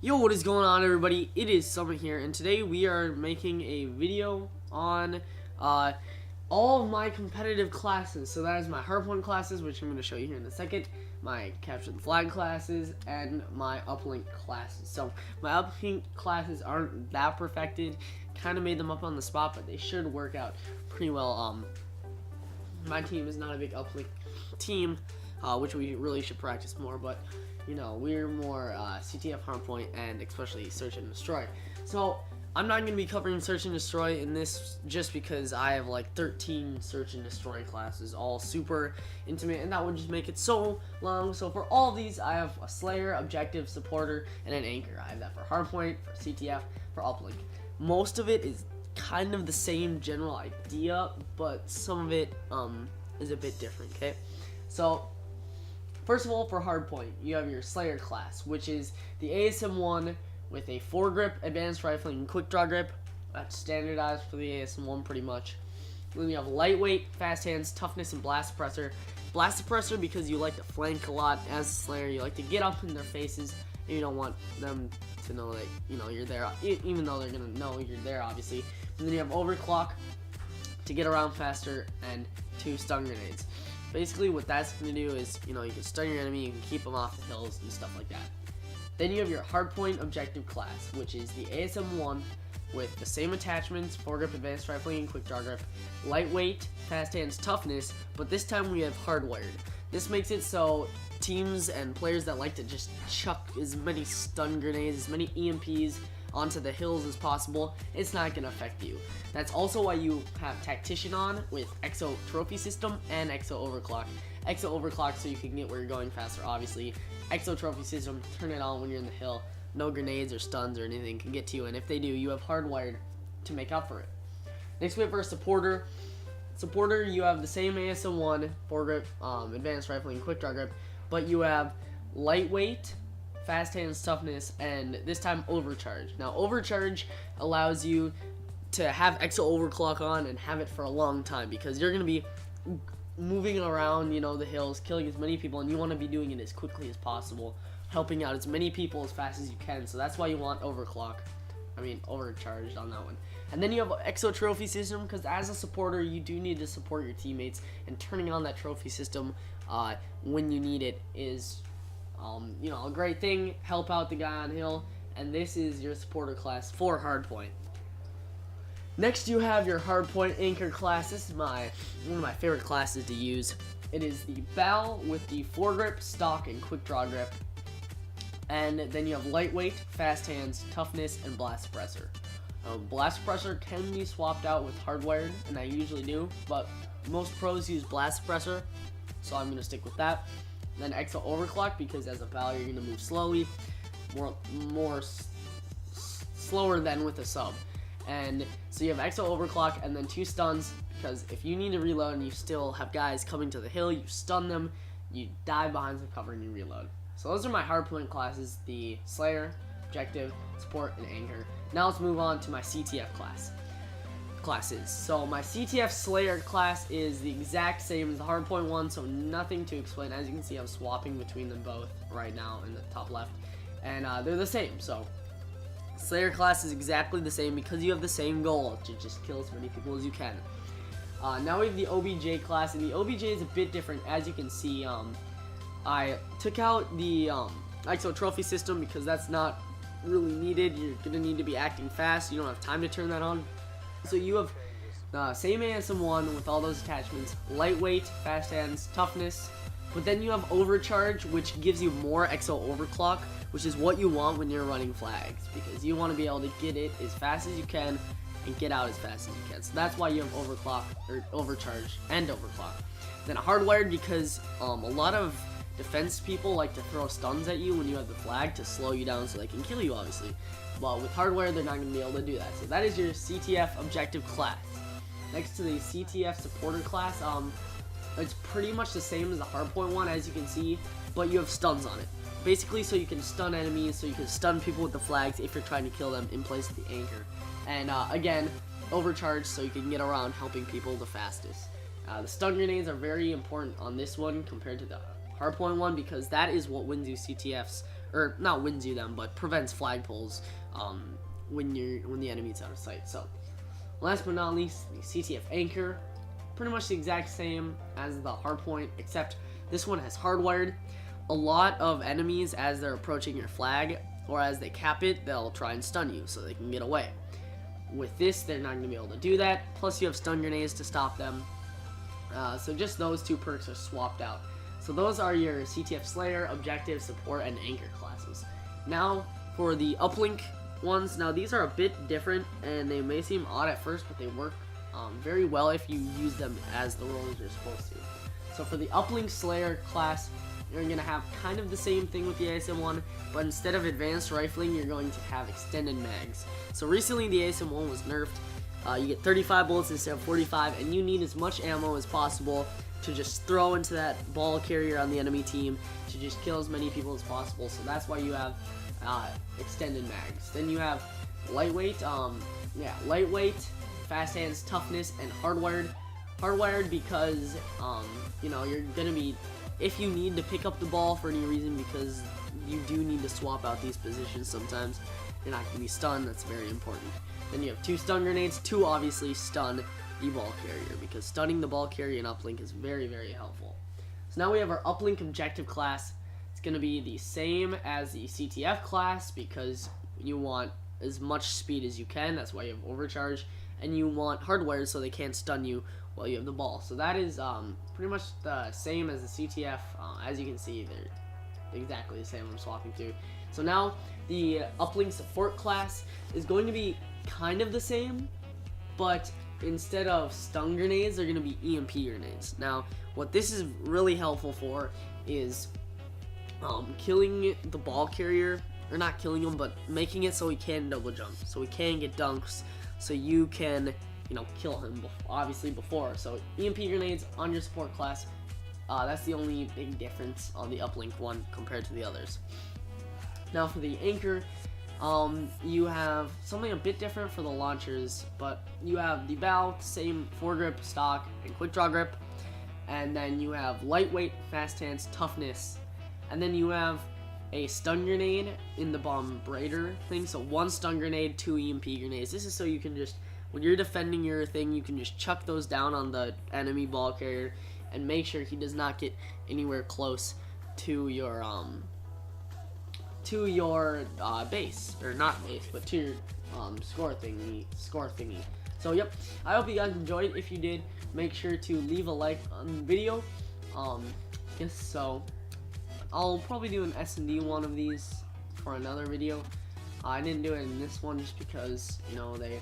Yo, what is going on, everybody? It is Summer here, and today we are making a video on all of my competitive classes. So that is my Hardpoint classes, which I'm going to show you here in a second, my Capture the Flag classes, and my Uplink classes. So my Uplink classes aren't that perfected, kind of made them up on the spot, but they should work out pretty well. My team is not a big Uplink team, which we really should practice more, but you know, we're more CTF, Hardpoint, and especially Search and Destroy. So I'm not going to be covering Search and Destroy in this just because I have like 13 Search and Destroy classes, all super intimate, and that would just make it so long. So for all of these, I have a Slayer, Objective, Supporter, and an Anchor. I have that for Hardpoint, for CTF, for Uplink. Most of it is kind of the same general idea, but some of it is a bit different, okay? So first of all, for Hardpoint, you have your Slayer class, which is the ASM-1 with a foregrip, advanced rifling, and quick draw grip. That's standardized for the ASM-1 pretty much. Then you have lightweight, fast hands, toughness, and blast suppressor. Blast suppressor because you like to flank a lot as a Slayer. You like to get up in their faces, and you don't want them to know that you're there, even though they're gonna know you're there, obviously. And then you have overclock to get around faster, and 2 stun grenades. Basically, what that's going to do is, you can stun your enemy, you can keep them off the hills and stuff like that. Then you have your Hardpoint Objective class, which is the ASM-1 with the same attachments, foregrip, advanced rifling, and quick draw grip, lightweight, fast hands, toughness, but this time we have hardwired. This makes it so teams and players that like to just chuck as many stun grenades, as many EMPs onto the hills as possible, it's not going to affect you. That's also why you have Tactician on with EXO Trophy System and EXO Overclock. EXO Overclock so you can get where you're going faster, obviously. EXO Trophy System, turn it on when you're in the hill. No grenades or stuns or anything can get to you, and if they do, you have hardwired to make up for it. Next we have our Supporter. Supporter, you have the same ASM-1, foregrip, advanced rifling, quick draw grip, but you have lightweight, fast hands, toughness, and this time overcharge. Now overcharge allows you to have EXO overclock on and have it for a long time because you're going to be moving around, the hills, killing as many people, and you want to be doing it as quickly as possible, helping out as many people as fast as you can. So that's why you want overcharged on that one. And then you have EXO Trophy System because as a supporter, you do need to support your teammates, and turning on that trophy system when you need it is a great thing, help out the guy on hill, and this is your supporter class for Hardpoint. Next you have your Hardpoint Anchor class. This is one of my favorite classes to use. It is the Bal with the foregrip, stock, and quick draw grip. And then you have lightweight, fast hands, toughness, and blast suppressor. Blast suppressor can be swapped out with hardwired, and I usually do, but most pros use blast suppressor, so I'm going to stick with that. Then EXO Overclock because as a Bal you're going to move slowly, slower than with a sub. And so you have EXO Overclock and then 2 stuns because if you need to reload and you still have guys coming to the hill, you stun them, you dive behind some cover and you reload. So those are my Hardpoint classes, the Slayer, Objective, Support, and Anchor. Now let's move on to my CTF classes. So my CTF Slayer class is the exact same as the Hardpoint one, so nothing to explain. As you can see, I'm swapping between them both right now in the top left, and they're the same. So Slayer class is exactly the same because you have the same goal to just kill as many people as you can. Now we have the OBJ class, and the OBJ is a bit different. As you can see, I took out the EXO Trophy System because that's not really needed. You're going to need to be acting fast. You don't have time to turn that on. So you have the same ASM-1 with all those attachments, lightweight, fast hands, toughness, but then you have overcharge, which gives you more EXO overclock, which is what you want when you're running flags, because you want to be able to get it as fast as you can and get out as fast as you can. So that's why you have overclock, or overcharge, and overclock. Then hardwired because a lot of defense people like to throw stuns at you when you have the flag to slow you down so they can kill you, obviously. But with hardware, they're not going to be able to do that. So that is your CTF Objective class. Next to the CTF Supporter class, it's pretty much the same as the Hardpoint one, as you can see, but you have stuns on it. Basically, so you can stun enemies, so you can stun people with the flags if you're trying to kill them in place of the Anchor. And again, overcharge so you can get around helping people the fastest. The stun grenades are very important on this one compared to the Hardpoint one because that is what wins you CTFs or not wins you them, but prevents flagpoles when the enemy's out of sight. So last but not least, the CTF anchor, pretty much the exact same as the hardpoint, except this one has hardwired. A lot of enemies, as they're approaching your flag or as they cap it, they'll try and stun you so they can get away. With this, they're not going to be able to do that. Plus, you have stun grenades to stop them. So just those two perks are swapped out. So those are your CTF Slayer, Objective, Support, and Anchor classes. Now, for the Uplink ones, now these are a bit different, and they may seem odd at first, but they work very well if you use them as the roles you're supposed to. So for the Uplink Slayer class, you're going to have kind of the same thing with the ASM-1, but instead of advanced rifling, you're going to have extended mags. So recently the ASM-1 was nerfed. You get 35 bullets instead of 45, and you need as much ammo as possible to just throw into that ball carrier on the enemy team to just kill as many people as possible. So that's why you have extended mags. Then you have lightweight, lightweight, fast hands, toughness, and hardwired. Hardwired because you know, you're gonna be, if you need to pick up the ball for any reason, because you do need to swap out these positions sometimes, you're not going to be stunned. That's very important. Then you have 2 stun grenades to obviously stun the ball carrier, because stunning the ball carrier in Uplink is very, very helpful. So now we have our Uplink objective class. It's going to be the same as the CTF class, because you want as much speed as you can. That's why you have overcharge. And you want hardwired so they can't stun you while you have the ball. So that is pretty much the same as the CTF. As you can see, they're exactly the same. I'm swapping through. So now the Uplink support class is going to be kind of the same, but instead of stun grenades, they're going to be EMP grenades. Now, what this is really helpful for is killing the ball carrier, or not killing him, but making it so he can double jump, so he can get dunks, so you can, you know, kill him obviously before. So EMP grenades on your support class, that's the only big difference on the Uplink one compared to the others. Now for the anchor, you have something a bit different for the launchers, but you have the bow, same foregrip, stock, and quick draw grip, and then you have lightweight, fast hands, toughness, and then you have a stun grenade in the bombardier thing. So 1 stun grenade, 2 EMP grenades. This is so you can just, when you're defending your thing, you can just chuck those down on the enemy ball carrier and make sure he does not get anywhere close to your base, or not base, but to your score thingy. So yep, I hope you guys enjoyed. If you did, make sure to leave a like on the video. Yes, so I'll probably do an S&D one of these for another video. I didn't do it in this one just because, you know, they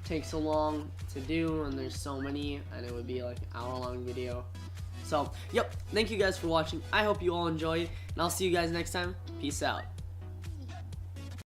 take so long to do and there's so many, and it would be like an hour-long video. So, yep, thank you guys for watching. I hope you all enjoyed, and I'll see you guys next time. Peace out.